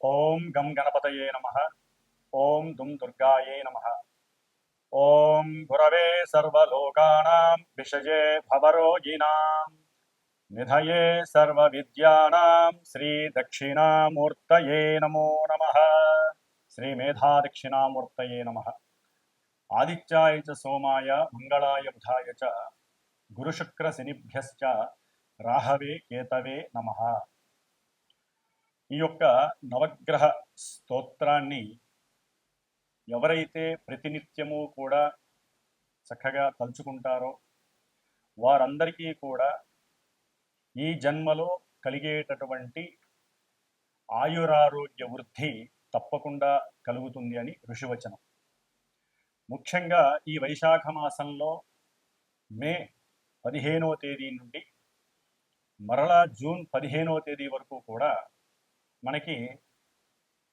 ఓం గం గణపతయే నమః. ఓం దుం దుర్గాయే నమః. ఓం గురవే సర్వలోకానాం విషజే భవరోగిణాం నిధయే సర్వవిద్యానాం శ్రీ దక్షిణామూర్తయే నమో నమః. శ్రీ మేధా దక్షిణామూర్తయే నమః. ఆదిత్యాయ చ సోమాయ మంగళాయ బుధాయ చ గురుశుక్ర శనిభ్యశ్చ రాహవే కేతవే నమః. ఈ యొక్క నవగ్రహ స్తోత్రాన్ని ఎవరైతే ప్రతినిత్యము కూడా చక్కగా తలుచుకుంటారో వారందరికీ కూడా ఈ జన్మలో కలిగేటటువంటి ఆయురారోగ్య వృద్ధి తప్పకుండా కలుగుతుంది అని ఋషివచనం. ముఖ్యంగా ఈ వైశాఖ మాసంలో మే 15వ తేదీ నుండి మరలా జూన్ 15వ తేదీ వరకు కూడా మనకి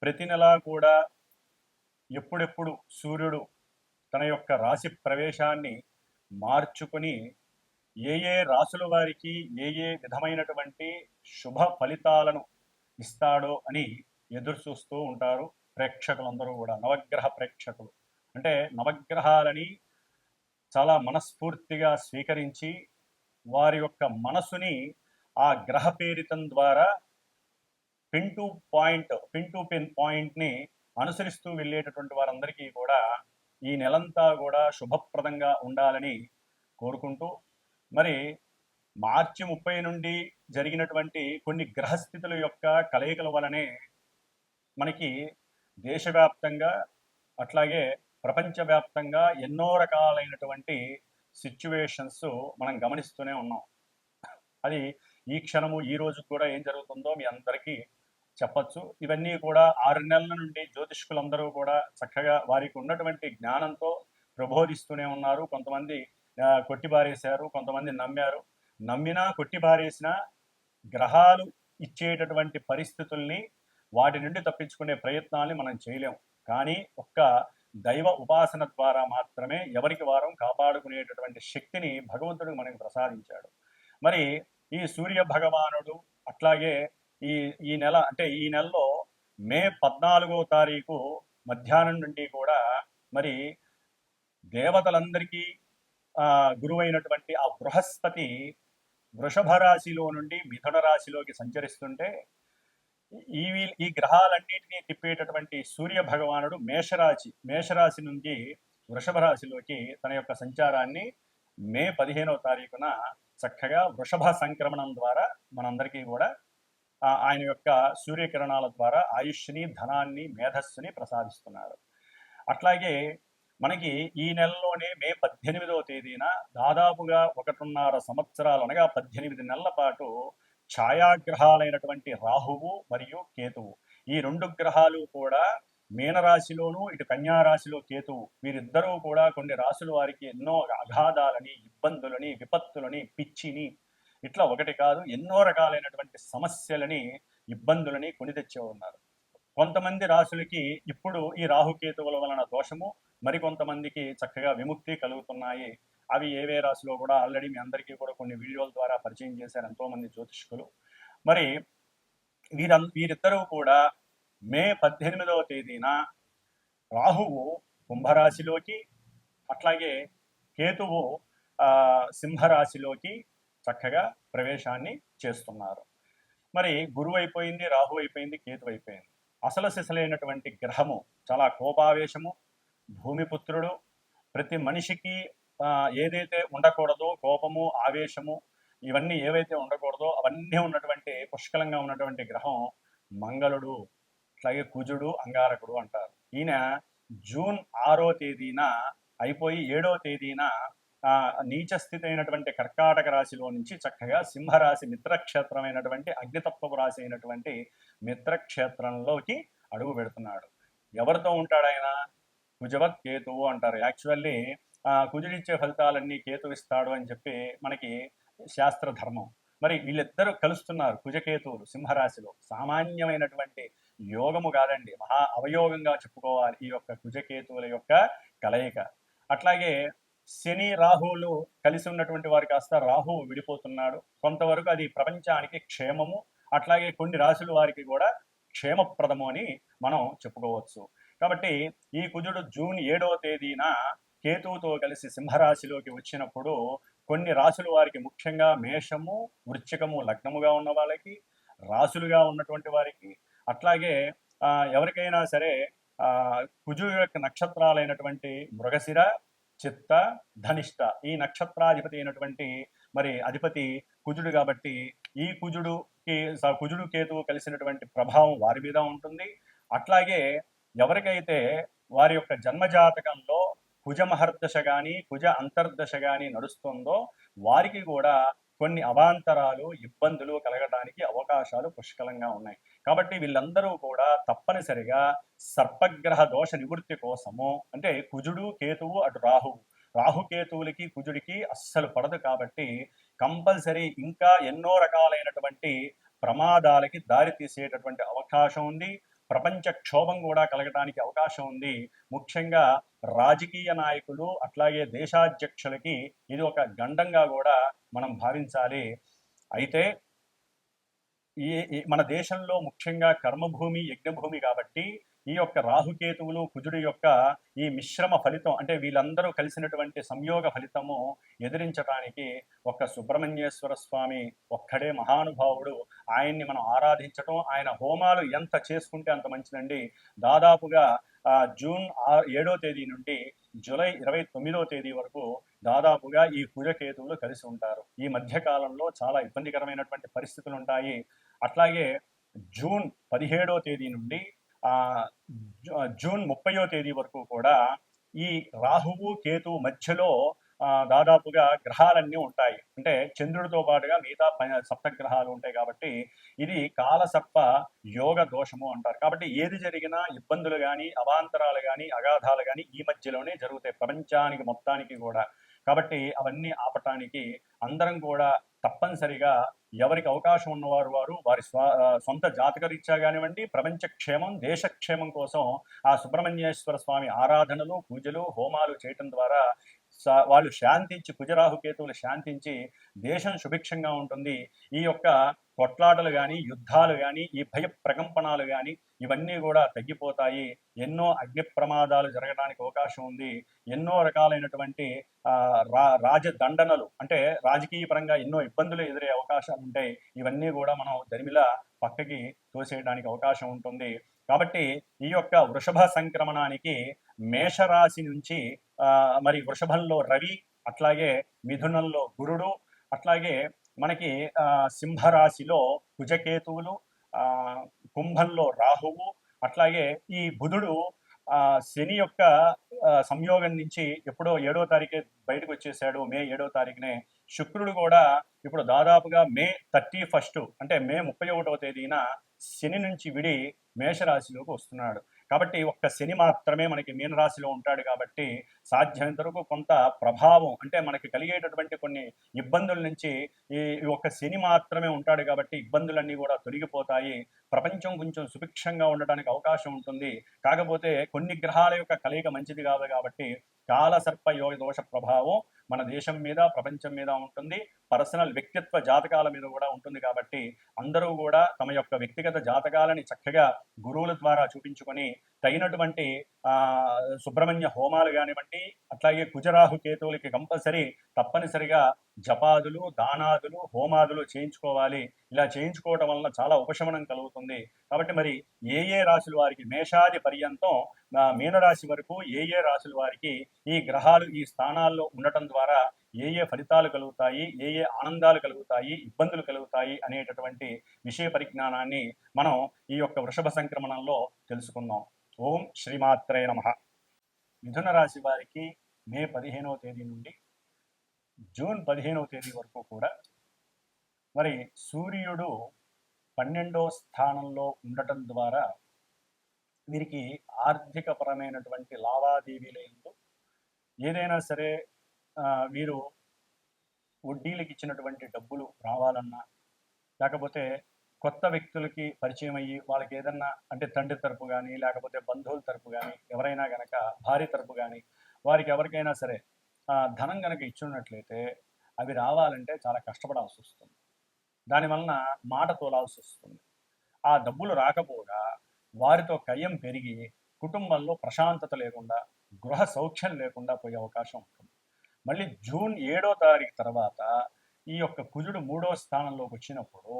ప్రతి నెలా కూడా ఎప్పుడెప్పుడు సూర్యుడు తన యొక్క రాశి ప్రవేశాన్ని మార్చుకొని ఏ ఏ రాసుల వారికి ఏ ఏ విధమైనటువంటి శుభ ఫలితాలను ఇస్తాడో అని ఎదురు చూస్తూ ఉంటారు ప్రేక్షకులందరూ కూడా. నవగ్రహ ప్రేక్షకులు అంటే నవగ్రహాలని చాలా మనస్ఫూర్తిగా స్వీకరించి వారి యొక్క మనసుని ఆ గ్రహ పేరితం ద్వారా పిన్ టు పిన్ పాయింట్ని అనుసరిస్తూ వెళ్ళేటటువంటి వారందరికీ కూడా ఈ నెలంతా కూడా శుభప్రదంగా ఉండాలని కోరుకుంటూ, మరి మార్చి 30 నుండి జరిగినటువంటి కొన్ని గ్రహస్థితుల యొక్క కలయికల వలనే మనకి దేశవ్యాప్తంగా అట్లాగే ప్రపంచవ్యాప్తంగా ఎన్నో రకాలైనటువంటి సిచ్యువేషన్స్ మనం గమనిస్తూనే ఉన్నాం. అది ఈ క్షణము ఈ రోజు కూడా ఏం జరుగుతుందో మీ అందరికీ చెప్పచ్చు. ఇవన్నీ కూడా 6 నెలల నుండి జ్యోతిష్కులందరూ కూడా చక్కగా వారికి ఉన్నటువంటి జ్ఞానంతో ప్రబోధిస్తూనే ఉన్నారు. కొంతమంది కొట్టిబారేశారు, కొంతమంది నమ్మారు. నమ్మినా కొట్టిబారేసిన గ్రహాలు ఇచ్చేటటువంటి పరిస్థితుల్ని వాటి నుండి తప్పించుకునే ప్రయత్నాల్ని మనం చేయలేం. కానీ ఒక్క దైవ ఉపాసన ద్వారా మాత్రమే ఎవరికి వారం కాపాడుకునేటటువంటి శక్తిని భగవంతుడు మనకు ప్రసాదించాడు. మరి ఈ సూర్య భగవానుడు అట్లాగే ఈ ఈ నెల అంటే ఈ నెలలో మే 14వ తారీఖు మధ్యాహ్నం నుండి కూడా మరి దేవతలందరికీ గురువైనటువంటి ఆ బృహస్పతి వృషభ రాశిలో నుండి మిథున రాశిలోకి సంచరిస్తుంటే ఈ గ్రహాలన్నింటినీ తిప్పేటటువంటి సూర్య భగవానుడు మేషరాశి నుండి వృషభ రాశిలోకి తన యొక్క సంచారాన్ని మే 15వ తారీఖున చక్కగా వృషభ సంక్రమణం ద్వారా మనందరికీ కూడా ఆయన యొక్క సూర్యకిరణాల ద్వారా ఆయుష్ని, ధనాన్ని, మేధస్సుని ప్రసాదిస్తున్నారు. అట్లాగే మనకి ఈ నెలలోనే మే 18వ తేదీన దాదాపుగా 1.5 సంవత్సరాలు అనగా 18 నెలల పాటు ఛాయాగ్రహాలైనటువంటి రాహువు మరియు కేతువు, ఈ 2 గ్రహాలు కూడా మీనరాశిలోను ఇటు కన్యారాశిలో కేతువు, వీరిద్దరూ కూడా కొన్ని రాశుల వారికి ఎన్నో అగాధాలని, ఇబ్బందులని, విపత్తులని, పిచ్చిని, ఇట్లా ఒకటి కాదు ఎన్నో రకాలైనటువంటి సమస్యలని, ఇబ్బందులని కొని తెచ్చే ఉన్నారు. కొంతమంది రాశులకి ఇప్పుడు ఈ రాహుకేతువుల వలన దోషము, మరికొంతమందికి చక్కగా విముక్తి కలుగుతున్నాయి. అవి ఏవే రాశిలో కూడా ఆల్రెడీ మీ అందరికీ కూడా కొన్ని వీడియోల ద్వారా పరిచయం చేశారు ఎంతోమంది జ్యోతిష్కులు. మరి వీరిద్దరూ కూడా మే 18వ తేదీన రాహువు కుంభరాశిలోకి అట్లాగే కేతువు సింహరాశిలోకి చక్కగా ప్రవేశాన్ని చేస్తున్నారు. మరి గురువు అయిపోయింది, రాహు అయిపోయింది, కేతు అయిపోయింది. అసలు సిసలైనటువంటి గ్రహము, చాలా కోపావేశము, భూమిపుత్రుడు, ప్రతి మనిషికి ఏదైతే ఉండకూడదో కోపము, ఆవేశము, ఇవన్నీ ఏవైతే ఉండకూడదో అవన్నీ ఉన్నటువంటి పుష్కలంగా ఉన్నటువంటి గ్రహం మంగళుడు, అట్లాగే కుజుడు, అంగారకుడు అంటారు. ఈయన జూన్ 6వ తేదీన అయిపోయి 7వ తేదీన నీచస్థితి అయినటువంటి కర్కాటక రాశిలో నుంచి చక్కగా సింహరాశి మిత్రక్షేత్రమైనటువంటి అగ్నితత్వపు రాశి అయినటువంటి మిత్రక్షేత్రంలోకి అడుగు పెడుతున్నాడు. ఎవరితో ఉంటాడు ఆయన? కుజవత్ కేతువు అంటారు. యాక్చువల్లీ కుజుడిచ్చే ఫలితాలన్నీ కేతు ఇస్తాడు అని చెప్పి మనకి శాస్త్ర ధర్మం. మరి వీళ్ళిద్దరూ కలుస్తున్నారు, కుజకేతువులు సింహరాశిలో. సామాన్యమైనటువంటి యోగము కాదండి, మహా అవయోగంగా చెప్పుకోవాలి ఈ యొక్క కుజకేతువుల యొక్క కలయిక. అట్లాగే శని రాహువులు కలిసి ఉన్నటువంటి వారు కాస్త రాహువు విడిపోతున్నాడు. కొంతవరకు అది ప్రపంచానికి క్షేమము, అట్లాగే కొన్ని రాశుల వారికి కూడా క్షేమప్రదము అని మనం చెప్పుకోవచ్చు. కాబట్టి ఈ కుజుడు జూన్ 7వ తేదీన కేతువుతో కలిసి సింహరాశిలోకి వచ్చినప్పుడు కొన్ని రాశుల వారికి, ముఖ్యంగా మేషము, వృశ్చికము లగ్నముగా ఉన్న వాళ్ళకి, రాశులుగా ఉన్నటువంటి వారికి, అట్లాగే ఎవరికైనా సరే కుజుడు యొక్క నక్షత్రాలైనటువంటి మృగశిర, చిత్త, ధనిష్ట ఈ నక్షత్రాధిపతి అయినటువంటి మరి అధిపతి కుజుడు కాబట్టి ఈ కుజుడు కేతువు కలిసినటువంటి ప్రభావం వారి మీద ఉంటుంది. అట్లాగే ఎవరికైతే వారి యొక్క జన్మజాతకంలో కుజ మహర్దశ కానీ కుజ అంతర్దశ కానీ నడుస్తుందో వారికి కూడా కొన్ని అవాంతరాలు, ఇబ్బందులు కలగడానికి అవకాశాలు పుష్కలంగా ఉన్నాయి. కాబట్టి వీళ్ళందరూ కూడా తప్పనిసరిగా సర్పగ్రహ దోష నివృత్తి కోసము, అంటే కుజుడు కేతువు అటు రాహుకేతువులకి కుజుడికి అస్సలు పడదు కాబట్టి కంపల్సరీ ఇంకా ఎన్నో రకాలైనటువంటి ప్రమాదాలకి దారి తీసేటటువంటి అవకాశం ఉంది. ప్రపంచ క్షోభం కూడా కలగడానికి అవకాశం ఉంది. ముఖ్యంగా రాజకీయ నాయకులు అట్లాగే దేశాధ్యక్షులకి ఇది ఒక గండంగా కూడా మనం భావించాలి. అయితే మన దేశంలో ముఖ్యంగా కర్మభూమి, యజ్ఞభూమి కాబట్టి ఈ యొక్క రాహుకేతువులు కుజుడు యొక్క ఈ మిశ్రమ ఫలితం, అంటే వీళ్ళందరూ కలిసినటువంటి సంయోగ ఫలితము ఎదిరించడానికి ఒక్క సుబ్రహ్మణ్యేశ్వర స్వామి ఒక్కడే మహానుభావుడు. ఆయన్ని మనం ఆరాధించటం, ఆయన హోమాలు ఎంత చేసుకుంటే అంత మంచిదండి. దాదాపుగా జూన్ 7వ తేదీ నుండి జూలై 29వ తేదీ వరకు దాదాపుగా ఈ కుజకేతువులు కలిసి ఉంటారు. ఈ మధ్యకాలంలో చాలా ఇబ్బందికరమైనటువంటి పరిస్థితులు ఉంటాయి. అట్లాగే జూన్ 17వ తేదీ నుండి జూన్ 30వ తేదీ వరకు కూడా ఈ రాహువు కేతువు మధ్యలో దాదాపుగా గ్రహాలన్నీ ఉంటాయి. అంటే చంద్రుడితో పాటుగా మిగతా సప్తగ్రహాలు ఉంటాయి కాబట్టి ఇది కాలసర్ప యోగ దోషము అంటారు. కాబట్టి ఏది జరిగినా ఇబ్బందులు కానీ, అవాంతరాలు కానీ, అగాధాలు కానీ ఈ మధ్యలోనే జరుగుతాయి ప్రపంచానికి మొత్తానికి కూడా. కాబట్టి అవన్నీ ఆపటానికి అందరం కూడా తప్పనిసరిగా ఎవరికి అవకాశం ఉన్నవారు వారి సొంత జాతకరీత్యా కానివ్వండి, ప్రపంచ క్షేమం, దేశక్షేమం కోసం ఆ సుబ్రహ్మణ్యేశ్వర స్వామి ఆరాధనలు, పూజలు, హోమాలు చేయటం ద్వారా వాళ్ళు శాంతించి, కుజరాహుకేతువులు శాంతించి దేశం సుభిక్షంగా ఉంటుంది. ఈ యొక్క కొట్లాటలు కానీ, యుద్ధాలు కానీ, ఈ భయ ప్రకంపనాలు కానీ ఇవన్నీ కూడా తగ్గిపోతాయి. ఎన్నో అగ్ని ప్రమాదాలు జరగడానికి అవకాశం ఉంది. ఎన్నో రకాలైనటువంటి రాజదండనలు, అంటే రాజకీయ పరంగా ఎన్నో ఇబ్బందులు ఎదురే అవకాశాలు ఉంటాయి. ఇవన్నీ కూడా మనం దరిమిలా పక్కకి తోసేయడానికి అవకాశం ఉంటుంది. కాబట్టి ఈ యొక్క వృషభ సంక్రమణానికి మేషరాశి నుంచి మరి వృషభంలో రవి, అట్లాగే మిథునంలో గురుడు, అట్లాగే మనకి సింహరాశిలో కుజకేతువులు, కుంభంలో రాహువు, అట్లాగే ఈ బుధుడు శని యొక్క సంయోగం నుంచి ఎప్పుడో 7వ తారీఖే బయటకు వచ్చేసాడు. మే 7వ తారీఖునే. శుక్రుడు కూడా ఇప్పుడు దాదాపుగా మే 31 అంటే మే 31వ తేదీన శని నుంచి విడి మేషరాశిలోకి వస్తున్నాడు. కాబట్టి ఒక్క శని మాత్రమే మనకి మీనరాశిలో ఉంటాడు కాబట్టి సాధ్యమైనంత వరకు కొంత ప్రభావం, అంటే మనకి కలిగేటటువంటి కొన్ని ఇబ్బందుల నుంచి ఈ ఒక్క శని మాత్రమే ఉంటాడు కాబట్టి ఇబ్బందులన్నీ కూడా తొలగిపోతాయి. ప్రపంచం కొంచెం సుభిక్షంగా ఉండడానికి అవకాశం ఉంటుంది. కాకపోతే కొన్ని గ్రహాల యొక్క కలయిక మంచిది కాదు కాబట్టి కాలసర్ప యోగ దోష ప్రభావం మన దేశం మీద, ప్రపంచం మీద ఉంటుంది. పర్సనల్ వ్యక్తిత్వ జాతకాల మీద కూడా ఉంటుంది. కాబట్టి అందరూ కూడా తమ యొక్క వ్యక్తిగత జాతకాలని చక్కగా గురువుల ద్వారా చూపించుకొని తగినటువంటి సుబ్రహ్మణ్య హోమాలు కానివ్వండి, అట్లాగే కుజరాహు కేతువులకి కంపల్సరీ తప్పనిసరిగా జపాదులు, దానాదులు, హోమాదులు చేయించుకోవాలి. ఇలా చేయించుకోవడం వలన చాలా ఉపశమనం కలుగుతుంది. కాబట్టి మరి ఏ రాశుల వారికి, మేషాది పర్యంతం మీనరాశి వరకు ఏ రాశుల వారికి ఈ గ్రహాలు ఈ స్థానాల్లో ఉండటం ద్వారా ఏ ఫలితాలు కలుగుతాయి, ఏ ఆనందాలు కలుగుతాయి, ఇబ్బందులు కలుగుతాయి అనేటటువంటి విషయ పరిజ్ఞానాన్ని మనం ఈ యొక్క వృషభ సంక్రమణంలో తెలుసుకుందాం. ఓం శ్రీమాత్రే నమః. మిథున రాశి వారికి మే 15వ తేదీ నుండి జూన్ 15వ తేదీ వరకు కూడా మరి సూర్యుడు 12వ స్థానంలో ఉండటం ద్వారా వీరికి ఆర్థికపరమైనటువంటి లావాదేవీలందు ఏదైనా సరే వీరు వడ్డీలకు ఇచ్చినటువంటి డబ్బులు రావాలన్నా, లేకపోతే కొత్త వ్యక్తులకి పరిచయం అయ్యి వాళ్ళకి ఏదన్నా, అంటే తండ్రి తరపు కానీ, లేకపోతే బంధువుల తరపు కానీ, ఎవరైనా గనక భార్య తరపు కానీ వారికి ఎవరికైనా సరే ధనం కనుక ఇచ్చున్నట్లయితే అవి రావాలంటే చాలా కష్టపడాల్సి వస్తుంది. దానివలన మాట తోలాల్సి వస్తుంది. ఆ డబ్బులు రాకపోగా వారితో కయ్యం పెరిగి కుటుంబంలో ప్రశాంతత లేకుండా, గృహ సౌఖ్యం లేకుండా పోయే అవకాశం ఉంటుంది. మళ్ళీ జూన్ 7వ తారీఖు తర్వాత ఈ యొక్క కుజుడు 3వ స్థానంలోకి వచ్చినప్పుడు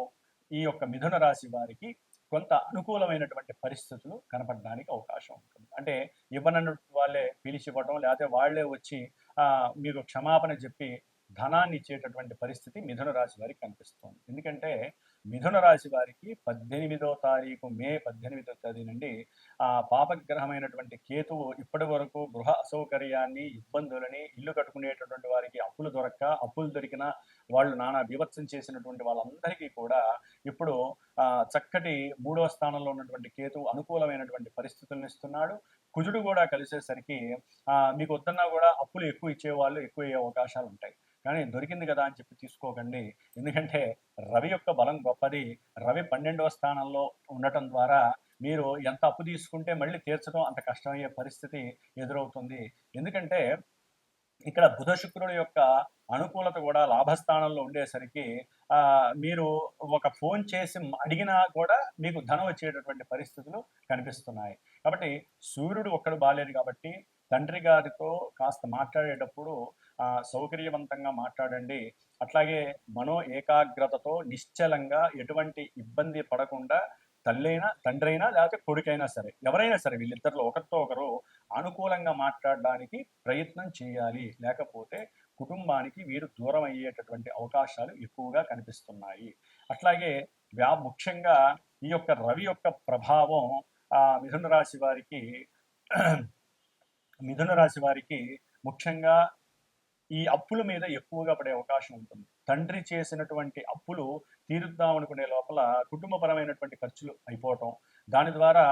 ఈ యొక్క మిథున రాశి వారికి కొంత అనుకూలమైనటువంటి పరిస్థితులు కనపడడానికి అవకాశం ఉంటుంది. అంటే ఇవ్వనన్నట్టు వాళ్ళే పిలిచి ఇవ్వటం, లేకపోతే వాళ్ళే వచ్చి మీకు క్షమాపణ చెప్పి ధనాన్ని ఇచ్చేటటువంటి పరిస్థితి మిథున రాశి వారికి కనిపిస్తుంది. ఎందుకంటే మిథున రాశి వారికి 18వ తారీఖు మే 18వ తేదీ నుండి పాపగ్రహమైనటువంటి కేతువు ఇప్పటి వరకు గృహ అసౌకర్యాన్ని, ఇబ్బందులని, ఇల్లు కట్టుకునేటటువంటి వారికి అప్పులు దొరక్క, అప్పులు దొరికిన వాళ్ళు నానా బీభత్సం చేసినటువంటి వాళ్ళందరికీ కూడా ఇప్పుడు చక్కటి 3వ స్థానంలో ఉన్నటువంటి కేతువు అనుకూలమైనటువంటి పరిస్థితులను ఇస్తున్నాడు. కుజుడు కూడా కలిసేసరికి మీకు వద్దన్నా కూడా అప్పులు ఎక్కువ ఇచ్చేవాళ్ళు ఎక్కువ అయ్యే అవకాశాలు ఉంటాయి. కానీ దొరికింది కదా అని చెప్పి తీసుకోకండి. ఎందుకంటే రవి యొక్క బలం గొప్పది. రవి 12వ స్థానంలో ఉండటం ద్వారా మీరు ఎంత అప్పు తీసుకుంటే మళ్ళీ తీర్చడం అంత కష్టమయ్యే పరిస్థితి ఎదురవుతుంది. ఎందుకంటే ఇక్కడ బుధ శుక్రుల యొక్క అనుకూలత కూడా లాభస్థానంలో ఉండేసరికి మీరు ఒక ఫోన్ చేసి అడిగినా కూడా మీకు ధనం వచ్చేటటువంటి పరిస్థితులు కనిపిస్తున్నాయి. కాబట్టి సూర్యుడు ఒక్కడు బాలేదు కాబట్టి తండ్రి గారితో కాస్త మాట్లాడేటప్పుడు సౌకర్యవంతంగా మాట్లాడండి. అట్లాగే మనో ఏకాగ్రతతో నిశ్చలంగా ఎటువంటి ఇబ్బంది పడకుండా తల్లైనా, తండ్రైనా, లేకపోతే కొడుకైనా సరే, ఎవరైనా సరే వీళ్ళిద్దరిలో ఒకరితో ఒకరు అనుకూలంగా మాట్లాడడానికి ప్రయత్నం చేయాలి. లేకపోతే కుటుంబానికి వీరు దూరం అయ్యేటటువంటి అవకాశాలు ఎక్కువగా కనిపిస్తున్నాయి. అట్లాగే ముఖ్యంగా ఈ యొక్క రవి యొక్క ప్రభావం మిథున రాశి వారికి ముఖ్యంగా ఈ అప్పుల మీద ఎక్కువగా పడే అవకాశం ఉంటుంది. తండ్రి చేసినటువంటి అప్పులు తీరుద్దామనుకునే లోపల కుటుంబపరమైనటువంటి ఖర్చులు అయిపోవటం, దాని ద్వారా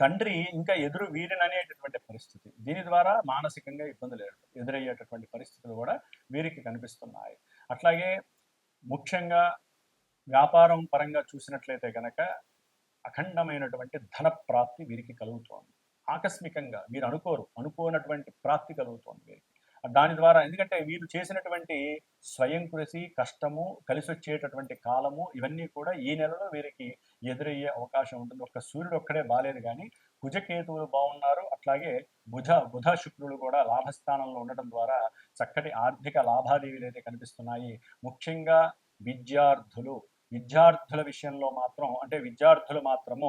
తండ్రి ఇంకా ఎదురు వీరిననేటటువంటి పరిస్థితి, దీని ద్వారా మానసికంగా ఇబ్బందులు ఎదురయ్యేటటువంటి పరిస్థితులు కూడా వీరికి కనిపిస్తున్నాయి. అట్లాగే ముఖ్యంగా వ్యాపారం పరంగా చూసినట్లయితే కనుక అఖండమైనటువంటి ధన ప్రాప్తి వీరికి కలుగుతోంది. ఆకస్మికంగా మీరు అనుకోనటువంటి ప్రాప్తి కలుగుతోంది వీరికి. దాని ద్వారా ఎందుకంటే వీరు చేసినటువంటి స్వయం కృషి, కష్టము, కలిసి వచ్చేటటువంటి కాలము ఇవన్నీ కూడా ఈ నెలలో వీరికి ఎదురయ్యే అవకాశం ఉంటుంది. ఒక్క సూర్యుడు ఒక్కడే బాలేదు కానీ కుజకేతువులు బాగున్నారు. అట్లాగే బుధ శుక్రులు కూడా లాభస్థానంలో ఉండటం ద్వారా చక్కటి ఆర్థిక లాభాదేవీలు అయితే కనిపిస్తున్నాయి. ముఖ్యంగా విద్యార్థుల విషయంలో మాత్రం అంటే విద్యార్థులు మాత్రము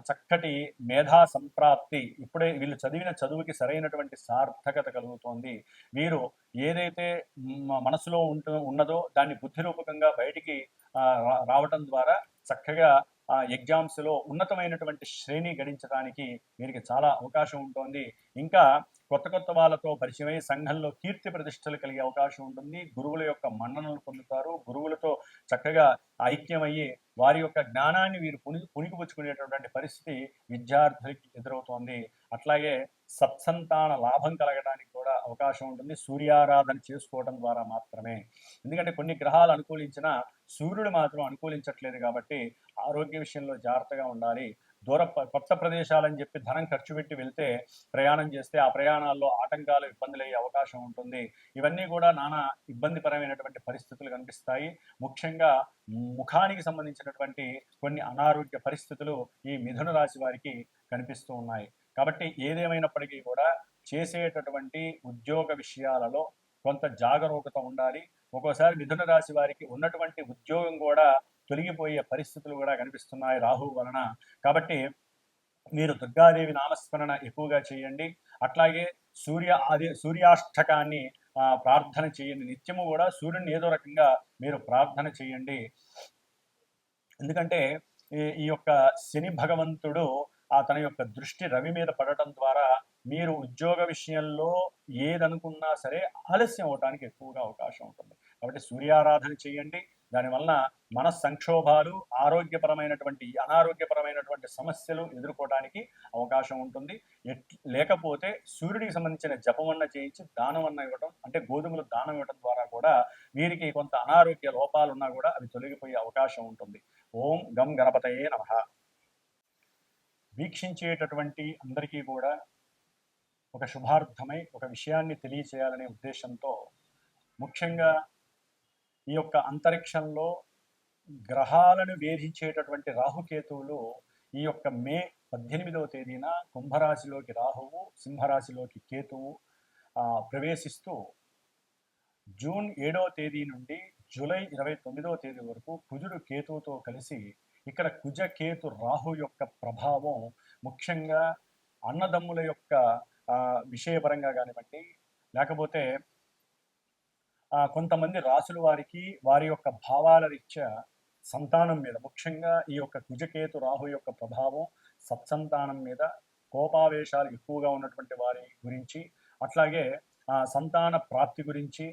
చక్కటి మేధా సంప్రాప్తి, ఇప్పుడే వీళ్ళు చదివిన చదువుకి సరైనటువంటి సార్థకత కలుగుతోంది. వీరు ఏదైతే మనసులో ఉన్నదో దాన్ని బుద్ధిరూపకంగా బయటికి రావటం ద్వారా చక్కగా ఎగ్జామ్స్లో ఉన్నతమైనటువంటి శ్రేణి గడించడానికి వీరికి చాలా అవకాశం ఉంటుంది. ఇంకా కొత్త వాళ్ళతో పరిచయమై సంఘంలో కీర్తి ప్రతిష్టలు కలిగే అవకాశం ఉంటుంది. గురువుల యొక్క మన్ననలు పొందుతారు. గురువులతో చక్కగా ఐక్యమయ్యి వారి యొక్క జ్ఞానాన్ని వీరు పుణికిపుచ్చుకునేటటువంటి పరిస్థితి విద్యార్థులకి ఎదురవుతోంది. అట్లాగే సత్సంతాన లాభం కలగడానికి కూడా అవకాశం ఉంటుంది సూర్యారాధన చేసుకోవడం ద్వారా మాత్రమే. ఎందుకంటే కొన్ని గ్రహాలు అనుకూలించినా సూర్యుడు మాత్రం అనుకూలించట్లేదు కాబట్టి ఆరోగ్య విషయంలో జాగ్రత్తగా ఉండాలి. కొత్త ప్రదేశాలని చెప్పి ధనం ఖర్చు పెట్టి వెళ్తే ప్రయాణం చేస్తే ఆ ప్రయాణాల్లో ఆటంకాలు, ఇబ్బందులు అయ్యే అవకాశం ఉంటుంది. ఇవన్నీ కూడా నానా ఇబ్బందిపరమైనటువంటి పరిస్థితులు కనిపిస్తాయి. ముఖ్యంగా ముఖానికి సంబంధించినటువంటి కొన్ని అనారోగ్య పరిస్థితులు ఈ మిథున రాశి వారికి కనిపిస్తూ ఉన్నాయి. కాబట్టి ఏదేమైనప్పటికీ కూడా చేసేటటువంటి ఉద్యోగ విషయాలలో కొంత జాగరూకత ఉండాలి. ఒక్కోసారి మిథున రాశి వారికి ఉన్నటువంటి ఉద్యోగం కూడా తొలగిపోయే పరిస్థితులు కూడా కనిపిస్తున్నాయి రాహు వలన. కాబట్టి మీరు దుర్గాదేవి నామస్మరణ ఎక్కువగా చేయండి. అట్లాగే సూర్యాష్టకాన్ని ప్రార్థన చేయండి. నిత్యము కూడా సూర్యుని ఏదో రకంగా మీరు ప్రార్థన చేయండి. ఎందుకంటే ఈ యొక్క శని భగవంతుడు తన యొక్క దృష్టి రవి మీద పడటం ద్వారా మీరు ఉద్యోగ విషయంలో ఏదనుకున్నా సరే ఆలస్యం అవడానికి ఎక్కువగా అవకాశం ఉంటుంది. కాబట్టి సూర్యారాధన చేయండి. దానివల్ల మన సంక్షోభాలు, అనారోగ్యపరమైనటువంటి సమస్యలు ఎదుర్కోవడానికి అవకాశం ఉంటుంది. లేకపోతే సూర్యుడికి సంబంధించిన జపమన్న చేయించి దానమన్న ఇవ్వటం, అంటే గోధుమలు దానం ఇవ్వటం ద్వారా కూడా వీరికి కొంత అనారోగ్య లోపాలు ఉన్నా కూడా అవి తొలగిపోయే అవకాశం ఉంటుంది. ఓం గం గణపతయే నమః. వీక్షించేటటువంటి అందరికీ కూడా ఒక శుభార్థమై ఒక విషయాన్ని తెలియచేయాలనే ఉద్దేశంతో ముఖ్యంగా ఈ యొక్క అంతరిక్షంలో గ్రహాలను వేధించేటటువంటి రాహుకేతువులు ఈ యొక్క మే 18వ తేదీన కుంభరాశిలోకి రాహువు, సింహరాశిలోకి కేతువు ప్రవేశిస్తూ జూన్ 7వ తేదీ నుండి జూలై 29వ తేదీ వరకు కుజుడు కేతువుతో కలిసి ఇక్కడ కుజ కేతు రాహు యొక్క ప్రభావం ముఖ్యంగా అన్నదమ్ముల యొక్క విషయపరంగా కానివ్వండి, లేకపోతే కొంతమంది రాసుల వారికి వారి యొక్క భావాల రీత్యా సంతానం మీద, ముఖ్యంగా ఈ యొక్క కుజకేతు రాహు యొక్క ప్రభావం సత్సంతానం మీద, కోపావేశాలు ఎక్కువగా ఉన్నటువంటి వారి గురించి, అట్లాగే సంతాన ప్రాప్తి గురించి,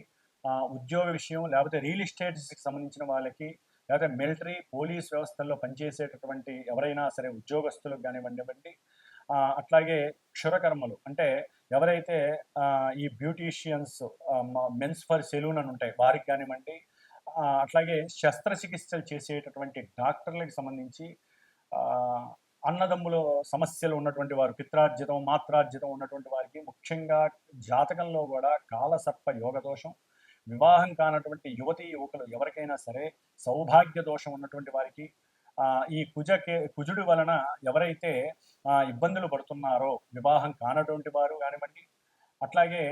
ఉద్యోగ విషయం, లేకపోతే రియల్ ఎస్టేట్స్కి సంబంధించిన వాళ్ళకి, లేకపోతే మిలిటరీ పోలీస్ వ్యవస్థల్లో పనిచేసేటటువంటి ఎవరైనా సరే ఉద్యోగస్తులకు కానివ్వండి, అట్లాగే క్షురకర్మలు అంటే ఎవరైతే ఈ బ్యూటీషియన్స్, మెన్స్ ఫర్ సెలూన్ అని ఉంటాయి వారికి కానివ్వండి, అట్లాగే శస్త్రచికిత్సలు చేసేటటువంటి డాక్టర్లకు సంబంధించి, అన్నదమ్ముల సమస్యలు ఉన్నటువంటి వారు, పిత్రార్జితం మాత్రార్జితం ఉన్నటువంటి వారికి, ముఖ్యంగా జాతకంలో కూడా కాలసర్ప యోగదోషం, వివాహం కానటువంటి యువతీ యువకులు ఎవరికైనా సరే సౌభాగ్య దోషం ఉన్నటువంటి వారికి, ఈ కుజుడి వలన ఎవరైతే ఇబ్బందులు పడుతున్నారో వివాహం కానటువంటి వారు కానివ్వండి, అట్లాగే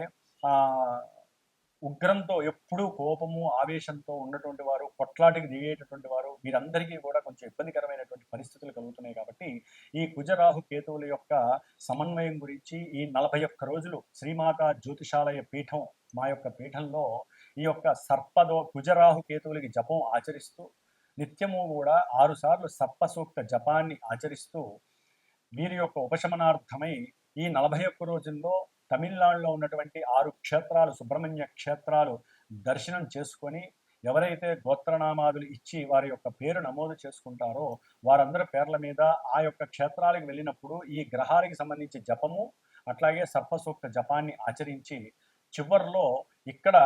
ఉగ్రంతో ఎప్పుడూ కోపము ఆవేశంతో ఉన్నటువంటి వారు, కొట్లాటికి దిగేటటువంటి వారు, వీరందరికీ కూడా కొంచెం ఇబ్బందికరమైనటువంటి పరిస్థితులు కలుగుతున్నాయి. కాబట్టి ఈ కుజరాహు కేతువుల యొక్క సమన్వయం గురించి ఈ 41 రోజులు శ్రీమాత జ్యోతిషాలయ పీఠం, మా యొక్క పీఠంలో ఈ యొక్క కుజరాహు కేతువులకి జపం ఆచరిస్తూ నిత్యము కూడా 6 సార్లు సర్పసూక్త జపాన్ని ఆచరిస్తూ వీరి యొక్క ఉపశమనార్థమై ఈ 41 రోజుల్లో తమిళనాడులో ఉన్నటువంటి 6 క్షేత్రాలు, సుబ్రహ్మణ్య క్షేత్రాలు దర్శనం చేసుకొని ఎవరైతే గోత్రనామాదులు ఇచ్చి వారి యొక్క పేరు నమోదు చేసుకుంటారో వారందరి పేర్ల మీద ఆ యొక్క క్షేత్రాలకు వెళ్ళినప్పుడు ఈ గ్రహాలకు సంబంధించి జపము, అట్లాగే సర్పసూక్త జపాన్ని ఆచరించి చివరిలో ఇక్కడ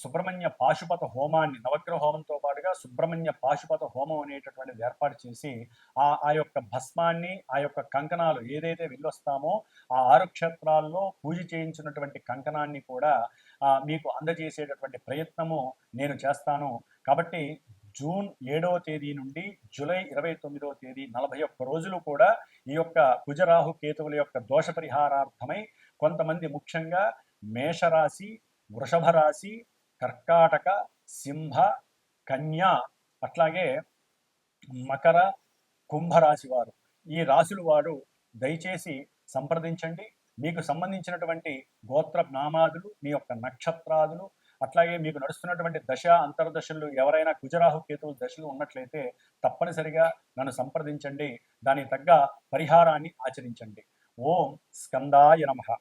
సుబ్రహ్మణ్య పాశుపత హోమాన్ని, నవగ్రహ హోమంతో పాటుగా సుబ్రహ్మణ్య పాశుపత హోమం అనేటటువంటిది ఏర్పాటు చేసి ఆ యొక్క భస్మాన్ని, ఆ యొక్క కంకణాలు ఏదైతే వెళ్ళొస్తామో ఆ 6 క్షేత్రాల్లో పూజ చేయించినటువంటి కంకణాన్ని కూడా మీకు అందజేసేటటువంటి ప్రయత్నము నేను చేస్తాను. కాబట్టి జూన్ 7వ తేదీ నుండి జూలై 29వ తేదీ 41 రోజులు కూడా ఈ యొక్క కుజరాహు కేతువుల యొక్క దోష పరిహారార్థమై కొంతమంది, ముఖ్యంగా మేషరాశి, వృషభ రాశి, కర్కాటక, సింహ, కన్య, అట్లాగే మకర, కుంభరాశి వారు, ఈ రాశుల వారు దయచేసి సంప్రదించండి. మీకు సంబంధించినటువంటి గోత్ర నామాదులు, మీ యొక్క నక్షత్రాదులు, అట్లాగే మీకు నడుస్తున్నటువంటి దశ అంతర్దశలు ఎవరైనా కుజరాహు కేతువుల దశలు ఉన్నట్లయితే తప్పనిసరిగా నన్ను సంప్రదించండి. దానికి తగ్గ పరిహారాన్ని ఆచరించండి. ఓం స్కందాయ నమః.